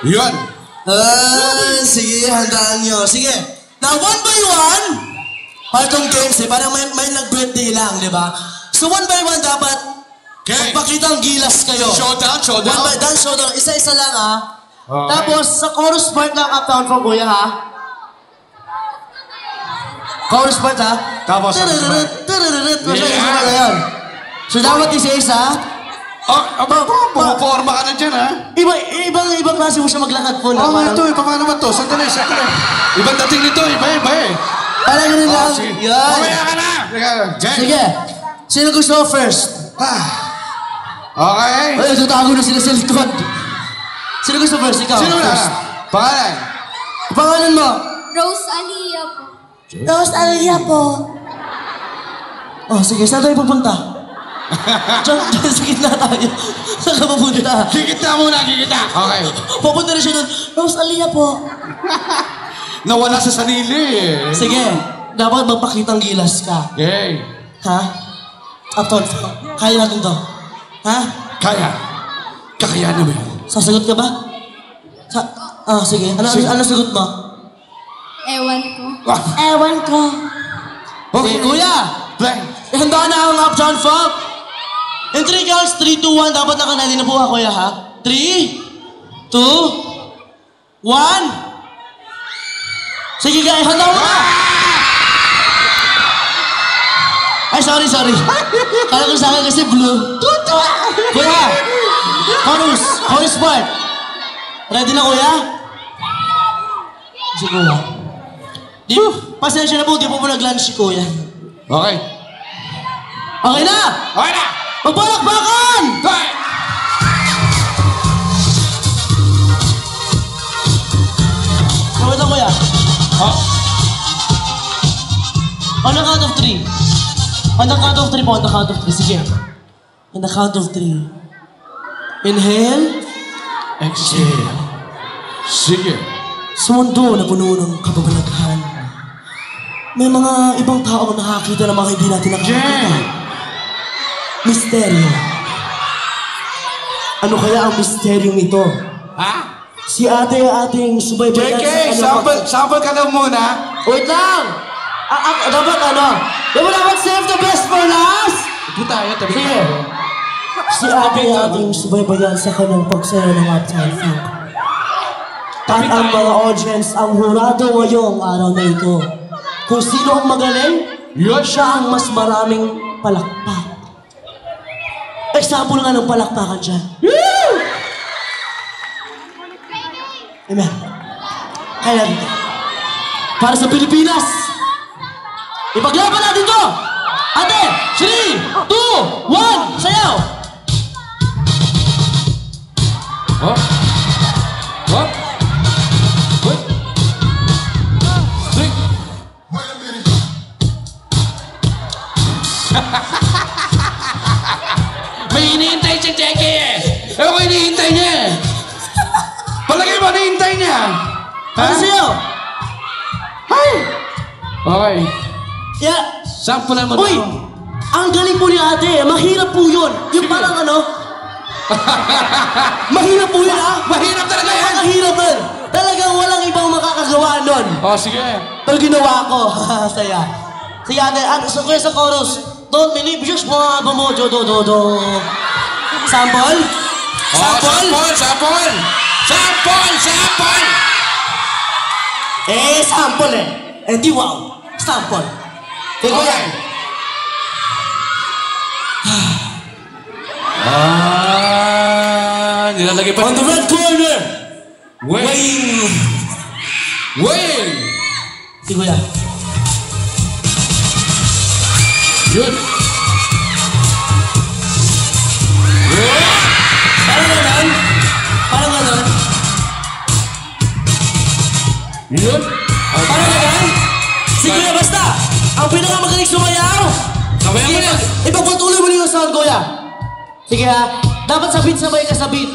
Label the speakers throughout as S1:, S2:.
S1: Yun.
S2: Sige, handaan nyo. Sige. Now, one by one, partong games eh. Parang may nag-birthday lang, di ba? So, one by one, dapat magpakitang gilas kayo.
S1: Showdown, showdown.
S2: One by one, showdown. Isa-isa lang, ha? Okay. Tapos, sa chorus part lang, up-down for kuya, ha? Chorus part, ha?
S1: Tapos,
S2: So, dapat isa-isa.
S1: Pumaporma ka na dyan, ha?
S2: Ibang klase mo siya maglakad po.
S1: Oo nga ito, paano naman to? Sandali. Ibang dating nito, iba eh.
S2: Parang ganun lang. Yan.
S1: Mamaya ka na!
S2: Sige. Sino gusto first?
S1: Okay.
S2: Ay, tutago na sila sa likod. Sino gusto first? Ikaw.
S1: Sino na? Pangalan?
S2: Pangalan mo?
S3: Rose Alia po.
S2: Rose Alia po. Oh, sige. Saan tayo pupunta? Diyan sa gitna tayo. Saan ka pupunta?
S1: Kikita muna. Okay.
S2: Pupunta rin siya doon. Rose Alia po.
S1: Nawala sa sarili eh.
S2: Sige. Dapat magpakitang gilas ka.
S1: Okay.
S2: Ha? Upton. Kaya natin to. Ha?
S1: Kaya. Kakayanin mo yan.
S2: Sasagot ka ba? Sige. Ano sagot mo?
S3: Ewan ko.
S2: Ewan ko.
S1: Okay,
S2: kuya!
S1: Play.
S2: Handa na ang Uptown Funk. In 3 counts, 3, 2, 1. Dapat nakanali na po ako, kuya, ha? 3, 2, 1. Sige, guys. Handa mo na! Ay, sorry. Kala ko sa akin kasi blue. Kuya! Chorus part. Ready na, kuya? Sige, kuya. Pasensya na po, di po nag-lunch si kuya.
S1: Okay.
S2: Okay na! Magbalakbakan! Kawit lang, kuya. On the count of 3. On the count of 3 po, on the count of 3. Sige. On the count of 3. Inhale.
S1: Exhale. Sige.
S2: Sa mundo na puno ng kababalaghan, may mga ibang tao nakakita ng mga hindi natin nakakita. Misteryo. Ano kaya ang misteryong ito?
S1: Ha?
S2: Si ate ating subaybayan
S1: sample ka daw muna.
S2: Wait lang! Dapat save the best for last!
S1: Ito tayo, tabi
S2: Sige.
S1: tayo.
S2: Si ate ating subaybayan sa kanyang pagsayo ng Uptown Funk. At ang mga audience ang hurado ngayong araw na ito. Kung sino ang magaling, siya ang mas maraming palakpak. Example nga ng palakpakan dyan. Amen. Kaya dito. Para sa Pilipinas, ipaglaban natin to! Ate, 3, 2, 1, sayaw!
S1: Hop. May hinihintay siyang Jackie eh. Ewan ko hinihintay niya eh. Palagay mo, hinihintay niya.
S2: Ano sa'yo?
S1: Ay! Okay.
S2: Yeah.
S1: Sampulan mo
S2: Uy! Ang galing po ni ate. Mahirap po yun. Yung parang mahirap po yun, ha?
S1: Mahirap talaga yan.
S2: Mahirap yun. Talagang walang ibang makakagawa nun.
S1: Sige.
S2: Pero ginawa ko. Saya. Sige ate, kuya sa chorus. Don't believe just mga bumojo do. Sample?
S1: Sample!
S2: Sample eh. Di wow. Sample. Sige kuya.
S1: Nilalagay pa.
S2: On the red corner.
S1: Wayne.
S2: Sige kuya.
S1: Yun.
S2: Parang ganon.
S1: Yun.
S2: Parang ganon. Sige kuya, basta. Ang pinakamagaling sumayaw.
S1: Sabayan mo yan.
S2: Ipagpatuloy mo yung sound, kuya. Sige ha. Dapat sabay ka sa beat.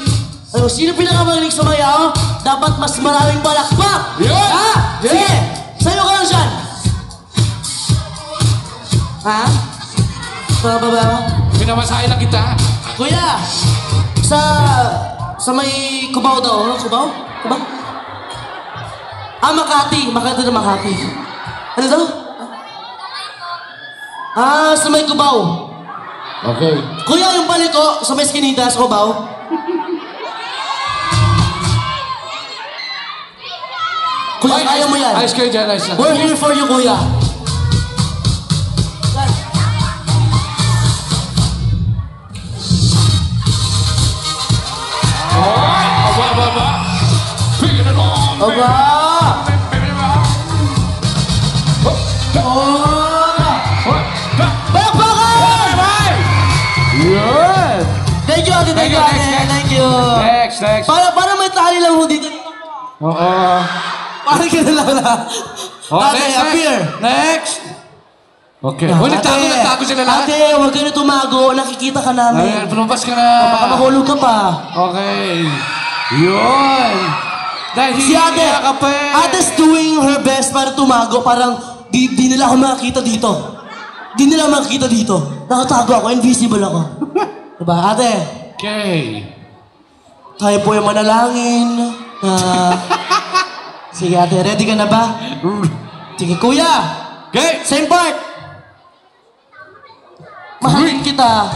S2: Sino pinakamagaling sumayaw? Dapat mas maraming balakpak.
S1: Yun.
S2: Ha? Sige. Sayo ka lang dyan. Ha? Baba.
S1: Pinamasahin lang kita.
S2: Kuya, sa may kubaw daw, no? Kubaw? Diba? Makati. Makati na Makati. Ano daw? Sa may Cubao.
S1: Okay.
S2: Kuya, yung paliko sa may Eskinita sa Cubao. Kuya, kaya mo yan.
S1: Ayos kayo dyan, ayos lang.
S2: We're here for you, kuya.
S1: Aba. Bigyan na lang.
S2: Aba! Bakbakan!
S1: Yun!
S2: Thank you, ate. Thank you, ate. Thank you.
S1: Next.
S2: Para may tali lang ho dito.
S1: Oo.
S2: Parang ka na lang na. Ate, appear.
S1: Next! Okay. Nagtago sila lahat.
S2: Ate, huwag ka na tumago. Nakikita ka namin.
S1: Ayan, lumabas ka na.
S2: Baka mahulog ka pa.
S1: Okay. Yun. Dahil
S2: Si ate,
S1: hihiya ka pa eh.
S2: ate's doing her best para tumago. Parang di nila ako makikita dito. Di nila makikita dito. Nakatago ako, invisible ako. Diba, ate?
S1: Okay.
S2: Tayo po yung manalangin. Sige ate, ready ka na ba? Sige kuya,
S1: Okay.
S2: same part. Mahalin kita.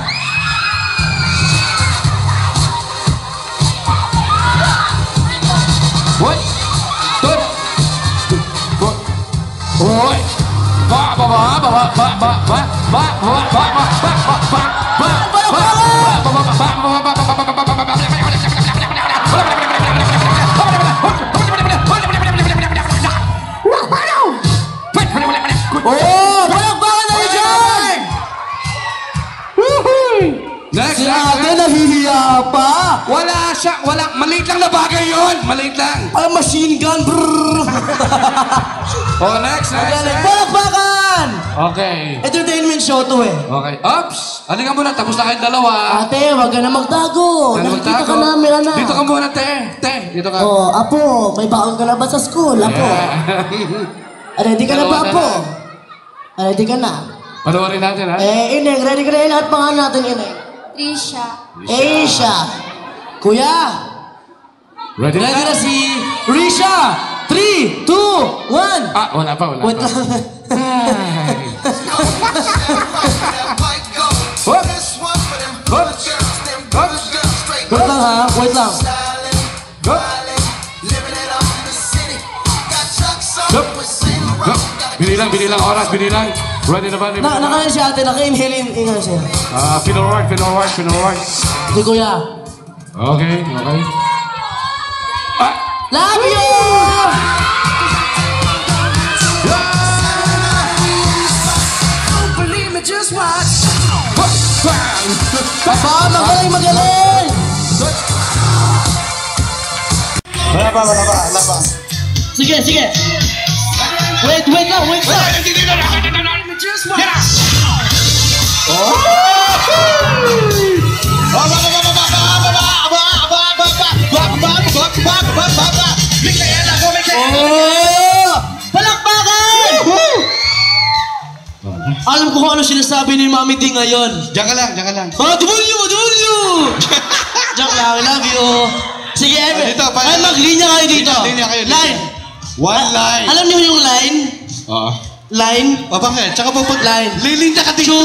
S1: What? Good. Hoy.
S2: Oh, palakpakan na rin dyan!
S1: Next,
S2: Si ate nahihiya pa.
S1: Wala siya, maliit lang na bagay yun. Maliit lang.
S2: Parang machine gun. Brrr.
S1: Oh, next.
S2: Palakpakan!
S1: Okay.
S2: Entertainment show to eh.
S1: Okay. Oops! Halika muna, tapos na kayong dalawa.
S2: Ate, wag ka na magtago.
S1: Ano
S2: Nakikita
S1: magtago?
S2: ka namin, anak.
S1: Dito ka muna, te. Dito ka.
S2: Oh, apo, may baon ka na ba sa school, apo? Ready ka na ba,
S1: Dalawa
S2: apo?
S1: na
S2: Ready ka na?
S1: Panoorin natin, ha?
S2: Ineng, ready ka na yun? Lahat pangalan natin, Ineng.
S3: Trisha.
S2: Asia. Kuya,
S1: Ready
S2: ready na si Risha. 3, 2, 1.
S1: Ah, wala pa.
S2: Wait lang.
S1: Hop! Hop! Hop!
S2: Wait lang ha, wait lang.
S1: Hop! Hop! Hop! Binilang oras, binilang. Ready na ba?
S2: Nakain siya ate, naka-inhale in siya.
S1: Pinorward.
S2: Si kuya.
S1: Okay. Ah!
S2: Love you! Papa, magaling!
S1: Wala pa.
S2: Sige. Wait lang. Palakpakan! Alam ko kung ano sinasabi ni Mami D ngayon.
S1: Diyan ka lang.
S2: Dulyo! Joke lang, I love you. Sige,
S1: dito,
S2: ay maglinya kayo dito.
S1: Linya kayo, linya.
S2: Line.
S1: One line.
S2: Alam niyo yung line?
S1: Oo.
S2: Line?
S1: Bakit? Tsaka po
S2: Line.
S1: Lilinda ka dito.